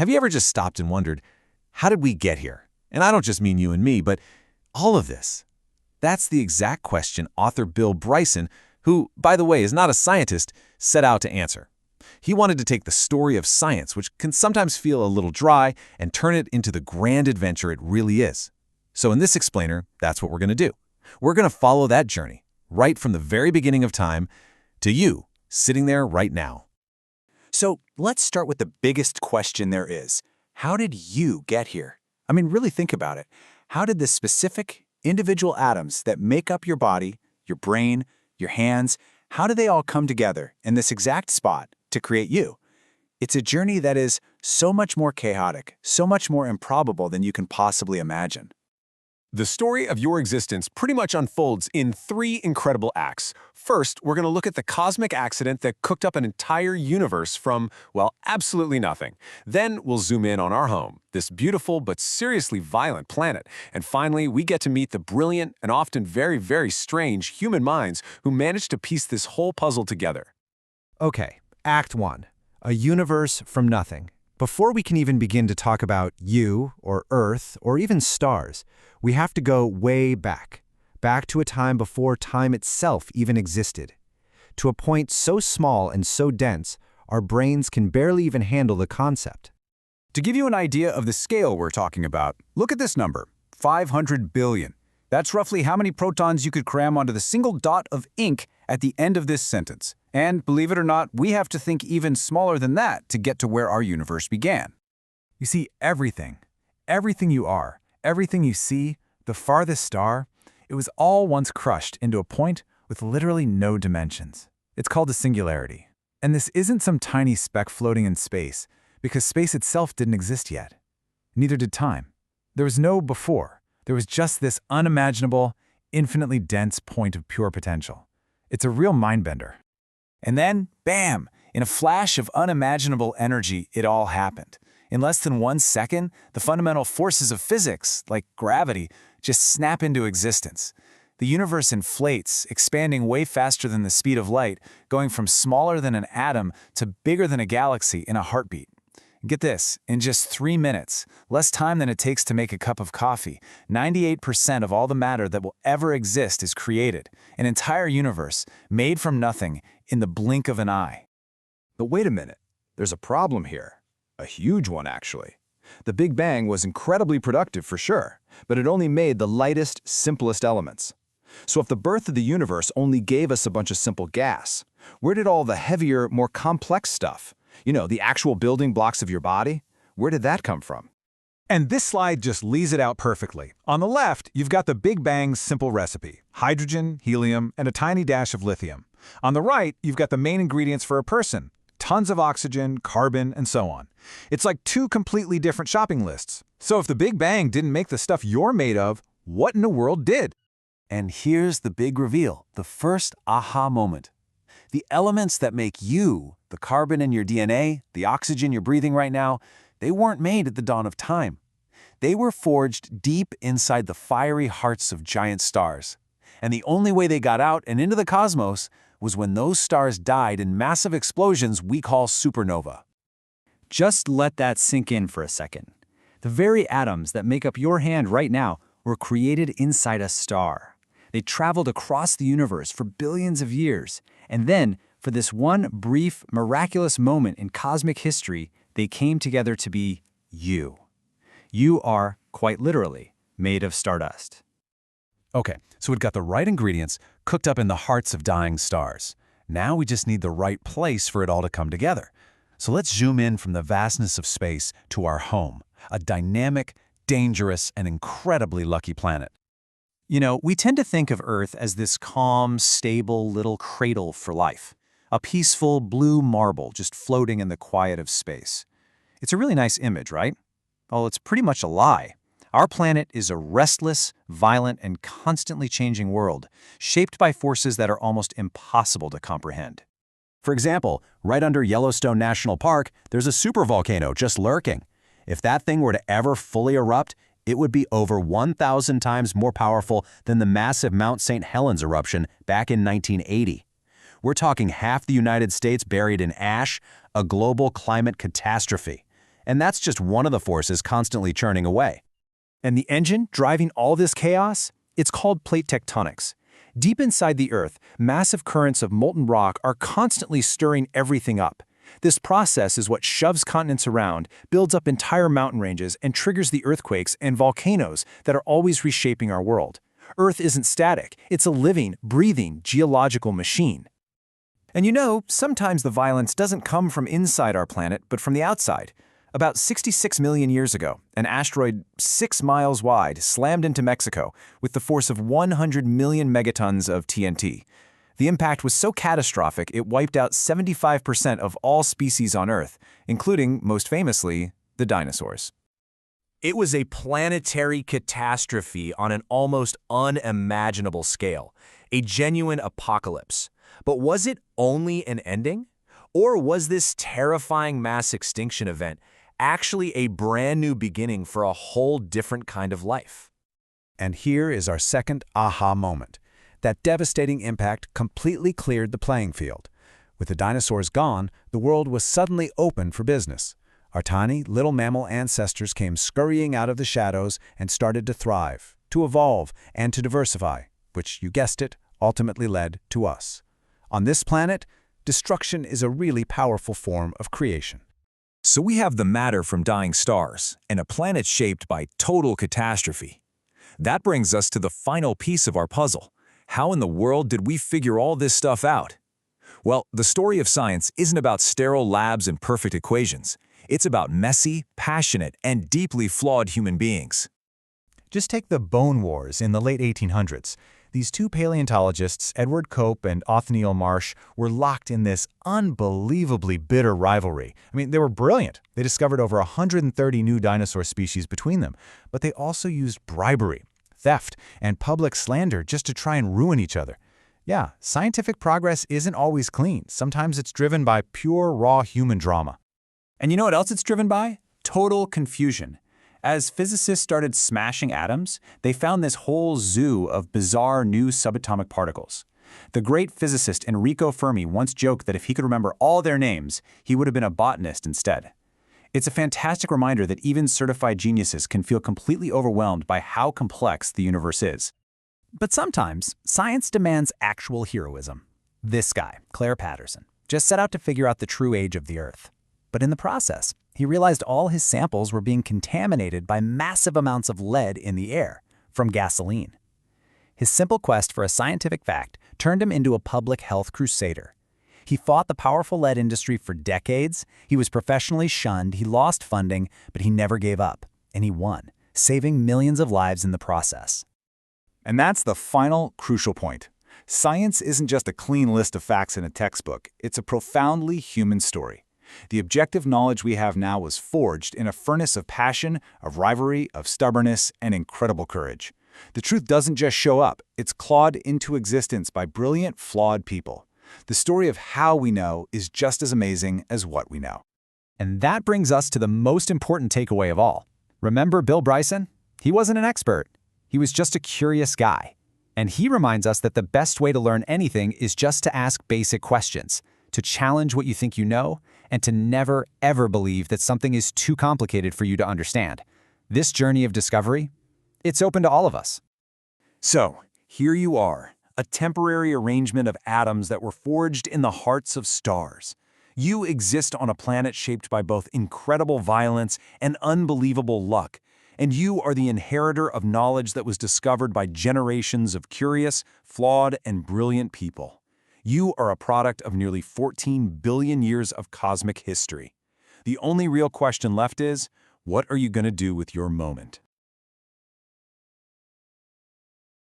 Have you ever just stopped and wondered, how did we get here? And I don't just mean you and me, but all of this. That's the exact question author Bill Bryson, who, by the way, is not a scientist, set out to answer. He wanted to take the story of science, which can sometimes feel a little dry, and turn it into the grand adventure it really is. So in this explainer, that's what we're going to do. We're going to follow that journey, right from the very beginning of time to you, sitting there right now. So let's start with the biggest question there is. How did you get here? I mean, really think about it. How did the specific individual atoms that make up your body, your brain, your hands, how do they all come together in this exact spot to create you? It's a journey that is so much more chaotic, so much more improbable than you can possibly imagine. The story of your existence pretty much unfolds in 3 incredible acts. First, we're going to look at the cosmic accident that cooked up an entire universe from, well, absolutely nothing. Then we'll zoom in on our home, this beautiful but seriously violent planet. And finally, we get to meet the brilliant and often very, very strange human minds who managed to piece this whole puzzle together. Okay, Act 1, a universe from nothing. Before we can even begin to talk about you, or Earth, or even stars, we have to go way back to a time before time itself even existed, to a point so small and so dense, our brains can barely even handle the concept. To give you an idea of the scale we're talking about, look at this number, 500 billion. That's roughly how many protons you could cram onto the single dot of ink at the end of this sentence. And believe it or not, we have to think even smaller than that to get to where our universe began. You see, everything you are, everything you see, the farthest star, it was all once crushed into a point with literally no dimensions. It's called a singularity. And this isn't some tiny speck floating in space, because space itself didn't exist yet. Neither did time. There was no before. There was just this unimaginable, infinitely dense point of pure potential. It's a real mind-bender. And then, bam, in a flash of unimaginable energy, it all happened. In less than 1 second, the fundamental forces of physics, like gravity, just snap into existence. The universe inflates, expanding way faster than the speed of light, going from smaller than an atom to bigger than a galaxy in a heartbeat. Get this, in just 3 minutes, less time than it takes to make a cup of coffee, 98% of all the matter that will ever exist is created, an entire universe, made from nothing, in the blink of an eye. But wait a minute, there's a problem here. A huge one, actually. The Big Bang was incredibly productive for sure, but it only made the lightest, simplest elements. So if the birth of the universe only gave us a bunch of simple gas, where did all the heavier, more complex stuff, the actual building blocks of your body, where did that come from? And this slide just lays it out perfectly. On the left, you've got the Big Bang's simple recipe: hydrogen, helium, and a tiny dash of lithium. On the right, you've got the main ingredients for a person: tons of oxygen, carbon, and so on. It's like 2 completely different shopping lists. So if the Big Bang didn't make the stuff you're made of, what in the world did? And here's the big reveal, the first aha moment. The elements that make you, the carbon in your DNA, the oxygen you're breathing right now, they weren't made at the dawn of time. They were forged deep inside the fiery hearts of giant stars. And the only way they got out and into the cosmos was when those stars died in massive explosions we call supernova. Just let that sink in for a second. The very atoms that make up your hand right now were created inside a star. They traveled across the universe for billions of years, and then, for this one brief, miraculous moment in cosmic history, they came together to be you. You are, quite literally, made of stardust. Okay, so we've got the right ingredients cooked up in the hearts of dying stars. Now we just need the right place for it all to come together. So let's zoom in from the vastness of space to our home, a dynamic, dangerous, and incredibly lucky planet. We tend to think of Earth as this calm, stable little cradle for life, a peaceful blue marble just floating in the quiet of space. It's a really nice image, right? Well, it's pretty much a lie. Our planet is a restless, violent, and constantly changing world, shaped by forces that are almost impossible to comprehend. For example, right under Yellowstone National Park, there's a supervolcano just lurking. If that thing were to ever fully erupt, it would be over 1,000 times more powerful than the massive Mount St. Helens eruption back in 1980. We're talking half the United States buried in ash, a global climate catastrophe. And that's just one of the forces constantly churning away. And the engine driving all this chaos? It's called plate tectonics. Deep inside the Earth, massive currents of molten rock are constantly stirring everything up. This process is what shoves continents around, builds up entire mountain ranges, and triggers the earthquakes and volcanoes that are always reshaping our world. Earth isn't static, it's a living, breathing, geological machine. And you know, sometimes the violence doesn't come from inside our planet, but from the outside. About 66 million years ago, an asteroid 6 miles wide slammed into Mexico with the force of 100 million megatons of TNT. The impact was so catastrophic it wiped out 75% of all species on Earth, including, most famously, the dinosaurs. It was a planetary catastrophe on an almost unimaginable scale, a genuine apocalypse. But was it only an ending? Or was this terrifying mass extinction event actually a brand new beginning for a whole different kind of life? And here is our second aha moment. That devastating impact completely cleared the playing field. With the dinosaurs gone, the world was suddenly open for business. Our tiny, little mammal ancestors came scurrying out of the shadows and started to thrive, to evolve, and to diversify, which, you guessed it, ultimately led to us. On this planet, destruction is a really powerful form of creation. So we have the matter from dying stars and a planet shaped by total catastrophe. That brings us to the final piece of our puzzle. How in the world did we figure all this stuff out? Well, the story of science isn't about sterile labs and perfect equations. It's about messy, passionate, and deeply flawed human beings. Just take the Bone Wars in the late 1800s. These two paleontologists, Edward Cope and Othniel Marsh, were locked in this unbelievably bitter rivalry. I mean, they were brilliant. They discovered over 130 new dinosaur species between them, but they also used bribery, theft, and public slander just to try and ruin each other. Yeah, scientific progress isn't always clean. Sometimes it's driven by pure, raw human drama. And you know what else it's driven by? Total confusion. As physicists started smashing atoms, they found this whole zoo of bizarre new subatomic particles. The great physicist Enrico Fermi once joked that if he could remember all their names, he would have been a botanist instead. It's a fantastic reminder that even certified geniuses can feel completely overwhelmed by how complex the universe is. But sometimes, science demands actual heroism. This guy, Claire Patterson, just set out to figure out the true age of the Earth. But in the process, he realized all his samples were being contaminated by massive amounts of lead in the air from gasoline. His simple quest for a scientific fact turned him into a public health crusader. He fought the powerful lead industry for decades, he was professionally shunned, he lost funding, but he never gave up, and he won, saving millions of lives in the process. And that's the final crucial point. Science isn't just a clean list of facts in a textbook, it's a profoundly human story. The objective knowledge we have now was forged in a furnace of passion, of rivalry, of stubbornness, and incredible courage. The truth doesn't just show up, it's clawed into existence by brilliant, flawed people. The story of how we know is just as amazing as what we know. And that brings us to the most important takeaway of all. Remember Bill Bryson? He wasn't an expert. He was just a curious guy. And he reminds us that the best way to learn anything is just to ask basic questions, to challenge what you think you know, and to never, ever believe that something is too complicated for you to understand. This journey of discovery, it's open to all of us. So, here you are, a temporary arrangement of atoms that were forged in the hearts of stars. You exist on a planet shaped by both incredible violence and unbelievable luck, and you are the inheritor of knowledge that was discovered by generations of curious, flawed, and brilliant people. You are a product of nearly 14 billion years of cosmic history. The only real question left is, what are you going to do with your moment?